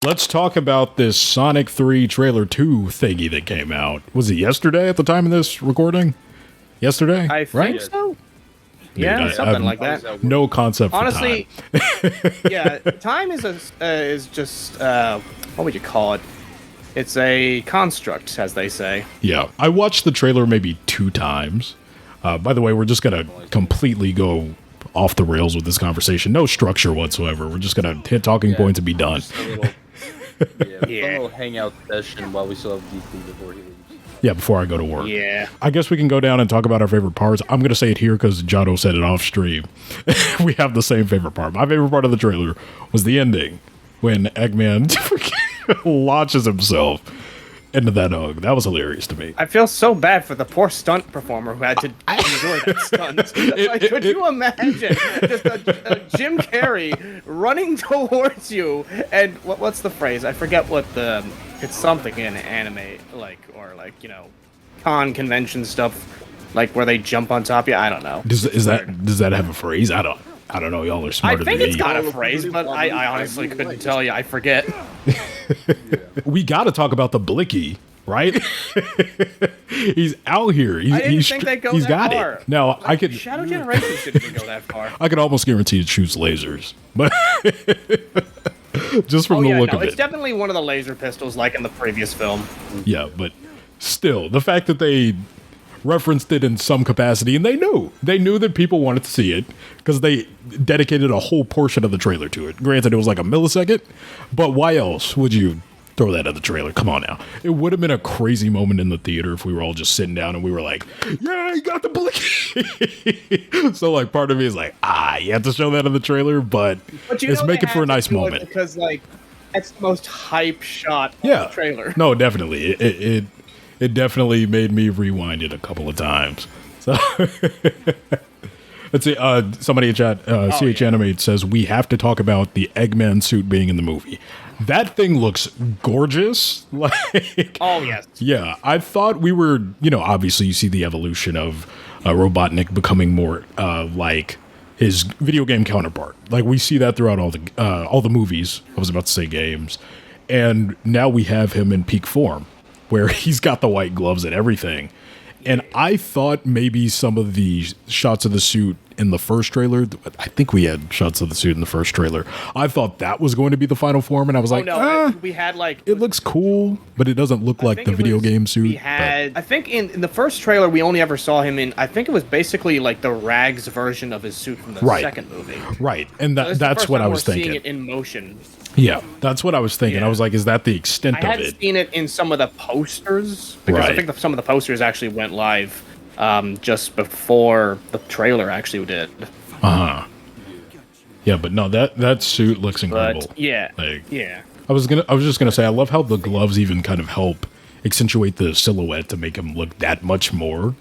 let's talk about this Sonic 3 trailer 2 thingy that came out. Was it yesterday at the time of this recording? Yesterday? I think so. Dude, Yeah, something like that. No concept for Honestly, time. yeah, time is just what would you call it? It's a construct, as they say. Yeah, I watched the trailer maybe 2 times. By the way, we're just going to completely go off the rails with this conversation. No structure whatsoever. We're just going to hit talking points and be done. A little hangout session while we still have Geekily before he leaves. Yeah, before I go to work. Yeah. I guess we can go down and talk about our favorite parts. I'm going to say it here because Jado said it off stream. We have the same favorite part. My favorite part of the trailer was the ending when Eggman launches himself into that hug. That was hilarious to me. I feel so bad for the poor stunt performer who had to endure that stunt. Could you imagine just a Jim Carrey running towards you and what's the phrase? I forget what it's something in anime or con convention stuff where they jump on top of you. I don't know. Does that have a phrase? I don't know. Y'all are smarter than me. I think it's got a phrase, but I honestly couldn't tell you. I forget. We got to talk about the Blicky, right? He's out here. I didn't think they'd go that far. It. No, I could. Shadow Generation shouldn't go that far. I could almost guarantee it shoots lasers, but just from the look of it, it's definitely one of the laser pistols, like in the previous film. Yeah, but still, the fact that they referenced it in some capacity, and they knew that people wanted to see it because they dedicated a whole portion of the trailer to it. Granted, it was like a millisecond, but why else would you throw that in the trailer? Come on now. It would have been a crazy moment in the theater if we were all just sitting down and we were like, yeah, you got the Blicky. So part of me is like, you have to show that in the trailer, but it's making for a nice moment. Because that's the most hype shot of the trailer. No, definitely. It definitely made me rewind it a couple of times. So let's see. Somebody in chat, CH Animate says we have to talk about the Eggman suit being in the movie. That thing looks gorgeous. Oh yes. Yeah, I thought we were. Obviously you see the evolution of Robotnik becoming more like his video game counterpart. We see that throughout all the movies. I was about to say games, and now we have him in peak form, where he's got the white gloves and everything. And I thought maybe some of the shots of the suit in the first trailer, I think we had shots of the suit in the first trailer. I thought that was going to be the final form, and I was we had it looks cool, but it doesn't look like the video game suit. I think in the first trailer, we only ever saw him in, I think it was basically the rags version of his suit from the second movie. Right, and that's what I was thinking. Seeing it in motion. Yeah, that's what I was thinking. I was like, is that the extent of it? I had seen it in some of the posters, because I think some of the posters actually went live just before the trailer actually did. Uh-huh. Yeah, but no, that suit looks incredible. But, yeah. I was just gonna say, I love how the gloves even kind of help accentuate the silhouette to make him look that much more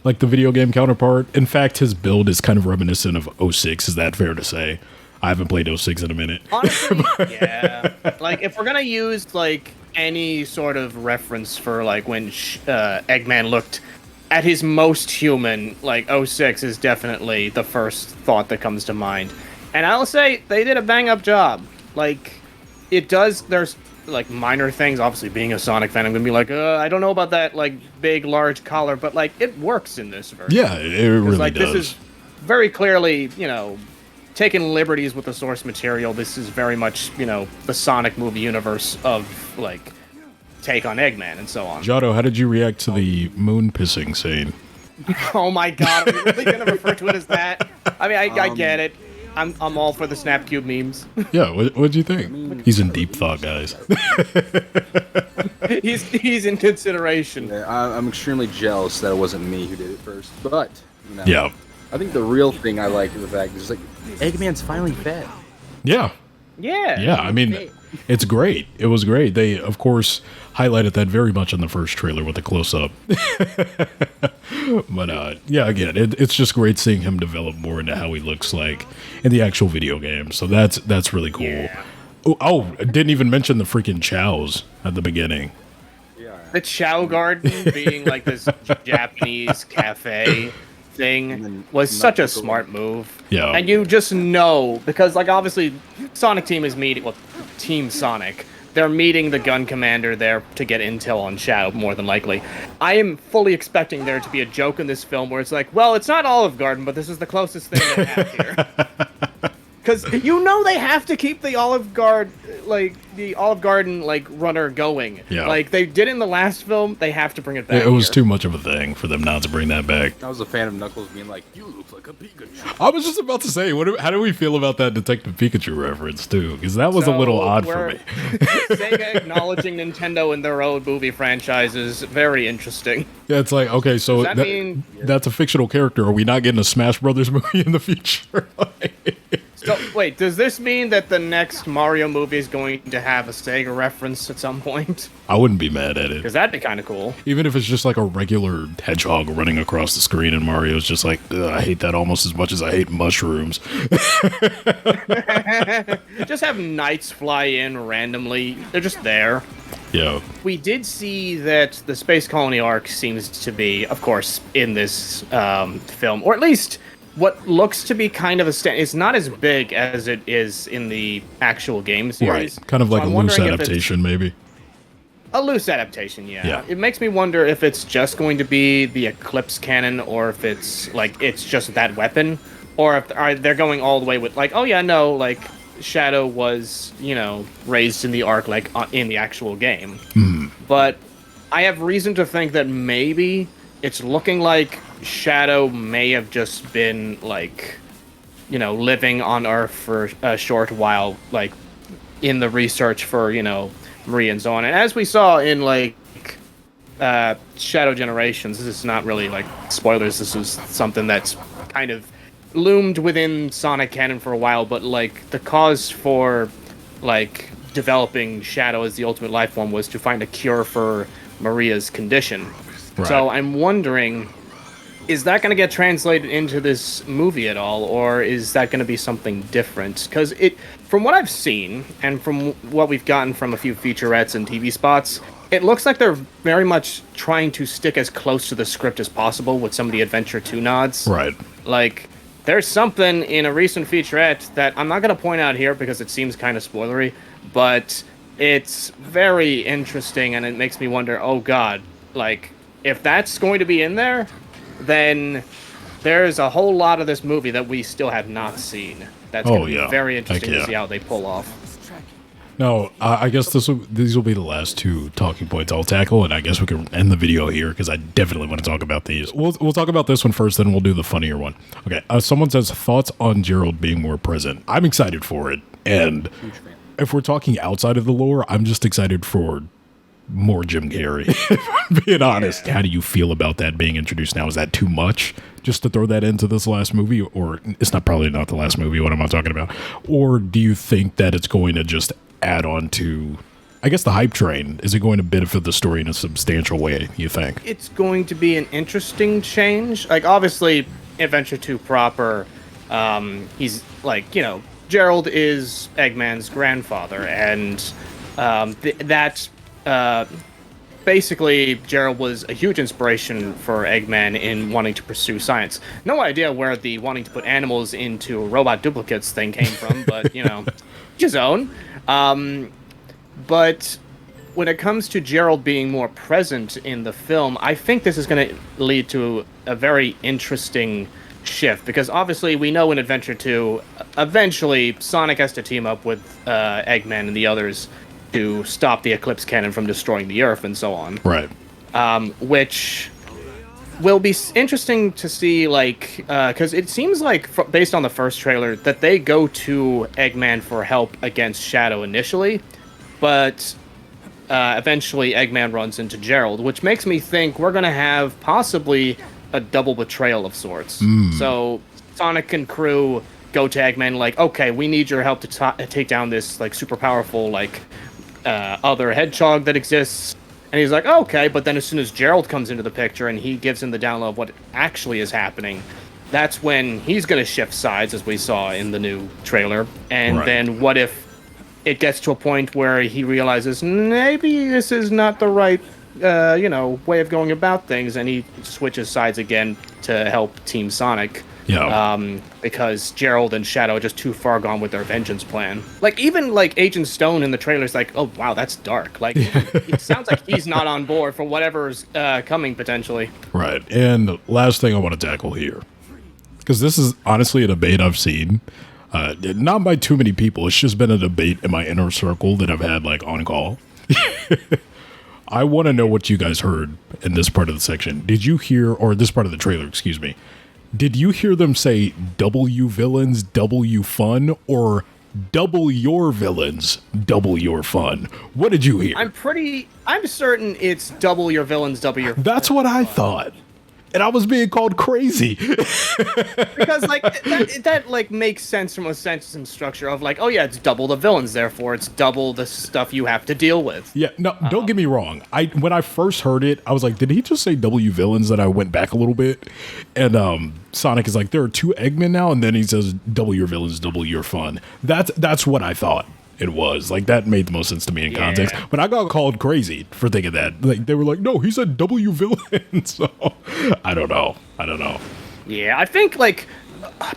like the video game counterpart. In fact, his build is kind of reminiscent of 06. Is that fair to say? I haven't played 06 in a minute. Honestly, yeah. If we're gonna use any sort of reference for when Eggman looked at his most human, 06 is definitely the first thought that comes to mind. And I'll say they did a bang up job. It does. There's minor things. Obviously, being a Sonic fan, I'm gonna be I don't know about that big large collar, but it works in this version. Yeah, it really does. This is very clearly taking liberties with the source material. This is very much, the Sonic movie universe of, take on Eggman and so on. Jado, how did you react to the moon pissing scene? Oh my god, are we really going to refer to it as that? I mean, I get it. I'm all for the Snapcube memes. Yeah, what'd you think? He's in deep thought, guys. he's in consideration. Yeah, I'm extremely jealous that it wasn't me who did it first. But, yeah. I think the real thing I like is the fact is Eggman's finally fed. Yeah. Yeah. Yeah, I mean, it's great. It was great. They, of course, highlighted that very much in the first trailer with the close-up. But, yeah, again, it's just great seeing him develop more into how he looks like in the actual video game. So that's really cool. Yeah. Oh, I didn't even mention the freaking chows at the beginning. The Chow Garden being this Japanese cafe thing was such a smart move. Yeah. And you just know, because obviously Sonic Team is Team Sonic, they're meeting the gun commander there to get intel on Shadow, more than likely. I am fully expecting there to be a joke in this film where it's like, well, it's not Olive Garden, but this is the closest thing they have here. Because they have to keep the Olive Garden runner going. Yeah. Like they did in the last film, they have to bring it back. It was too much of a thing for them not to bring that back. I was a fan of Knuckles being like, "You look like a Pikachu." I was just about to say, how do we feel about that Detective Pikachu reference too? Because that was a little odd for me. Sega acknowledging Nintendo in their own movie franchises, very interesting. Yeah, it's like, okay, so Does that mean that's a fictional character. Are we not getting a Smash Brothers movie in the future? So, wait, does this mean that the next Mario movie is going to have a Sega reference at some point? I wouldn't be mad at it. Because that'd be kind of cool. Even if it's just like a regular hedgehog running across the screen and Mario's just like, I hate that almost as much as I hate mushrooms. Just have knights fly in randomly. They're just there. Yeah. We did see that the Space Colony arc seems to be, of course, in this film, or at least what looks to be kind of it's not as big as it is in the actual game series. Right. Kind of like a loose adaptation, maybe. A loose adaptation, yeah. It makes me wonder if it's just going to be the Eclipse cannon, or if it's just that weapon, or if they're going all the way with Shadow was, raised in the arc in the actual game. But I have reason to think that maybe it's looking like Shadow may have just been living on Earth for a short while, in the research for, Maria and so on. And as we saw in Shadow Generations, this is not really spoilers. This is something that's kind of loomed within Sonic canon for a while, but the cause for developing Shadow as the ultimate life form was to find a cure for Maria's condition. Right. So I'm wondering, is that going to get translated into this movie at all, or is that going to be something different? Because from what I've seen, and from what we've gotten from a few featurettes and TV spots, it looks like they're very much trying to stick as close to the script as possible with some of the Adventure 2 nods. Right. There's something in a recent featurette that I'm not going to point out here because it seems kind of spoilery, but it's very interesting, and it makes me wonder, oh god, if that's going to be in there, then there's a whole lot of this movie that we still have not seen. That's going to be very interesting to see how they pull off. No, I guess these will be the last two talking points I'll tackle, and I guess we can end the video here because I definitely want to talk about these. We'll talk about this one first, then we'll do the funnier one. Okay, someone says, thoughts on Gerald being more present. I'm excited for it, and if we're talking outside of the lore, I'm just excited for more Jim Carrey, being honest. How do you feel about that being introduced now? Is that too much just to throw that into this last movie? Or it's probably not the last movie, what am I talking about? Or do you think that it's going to just add on to, I guess, the hype train? Is it going to benefit the story in a substantial way, you think? It's going to be an interesting change. Obviously, Adventure 2 proper, he's Gerald is Eggman's grandfather, and basically, Gerald was a huge inspiration for Eggman in wanting to pursue science. No idea where the wanting to put animals into robot duplicates thing came from, but, his own. But when it comes to Gerald being more present in the film, I think this is going to lead to a very interesting shift, because obviously we know in Adventure 2, eventually Sonic has to team up with Eggman and the others to stop the Eclipse cannon from destroying the Earth and so on. Right. Which will be interesting to see, because it seems based on the first trailer, that they go to Eggman for help against Shadow initially, but eventually Eggman runs into Gerald, which makes me think we're going to have possibly a double betrayal of sorts. So Sonic and crew go to Eggman okay, we need your help to take down this super powerful other hedgehog that exists. And he's like, okay, but then as soon as Gerald comes into the picture and he gives him the download of what actually is happening, that's when he's going to shift sides, as we saw in the new trailer. And then what if it gets to a point where he realizes maybe this is not the right, way of going about things, and he switches sides again to help Team Sonic. Because Gerald and Shadow are just too far gone with their vengeance plan. Like, even, like, Agent Stone in the trailer's like, oh, wow, that's dark. Like, it sounds like he's not on board for whatever's coming, potentially. Right. And last thing I want to tackle here, because this is honestly a debate I've seen, not by too many people. It's just been a debate in my inner circle that I've had, like, on call. I want to know what you guys heard in this part of the section. Did you hear, or this part of the trailer, excuse me, did you hear them say W villains, W fun, or double your villains, double your fun? What did you hear? I'm certain it's double your villains, double your fun. That's what I thought. And I was being called crazy. Because, like, that like, makes sense from a sentence and structure of, like, oh, yeah, it's double the villains, therefore it's double the stuff you have to deal with. Yeah, no, don't get me wrong. When I first heard it, I was like, did he just say W villains? And I went back a little bit. And Sonic is like, there are 2 Eggman now, and then he says, double your villains, double your fun. That's what I thought it was. Like, that made the most sense to me in context. But I got called crazy for thinking that. Like, they were like, no, he said W villain. So I don't know. Yeah, I think, like,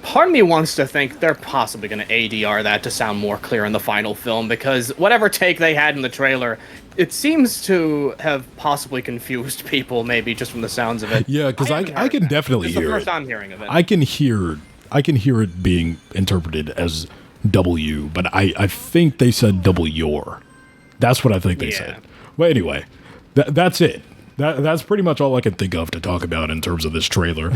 part of me wants to think they're possibly going to ADR that to sound more clear in the final film, because whatever take they had in the trailer, it seems to have possibly confused people, maybe just from the sounds of it. Yeah, because I can definitely hear it. It's the first I'm hearing of it. I can hear it being interpreted as W, but I think they said double your. That's what I think they said. But anyway, that's it. That's pretty much all I can think of to talk about in terms of this trailer.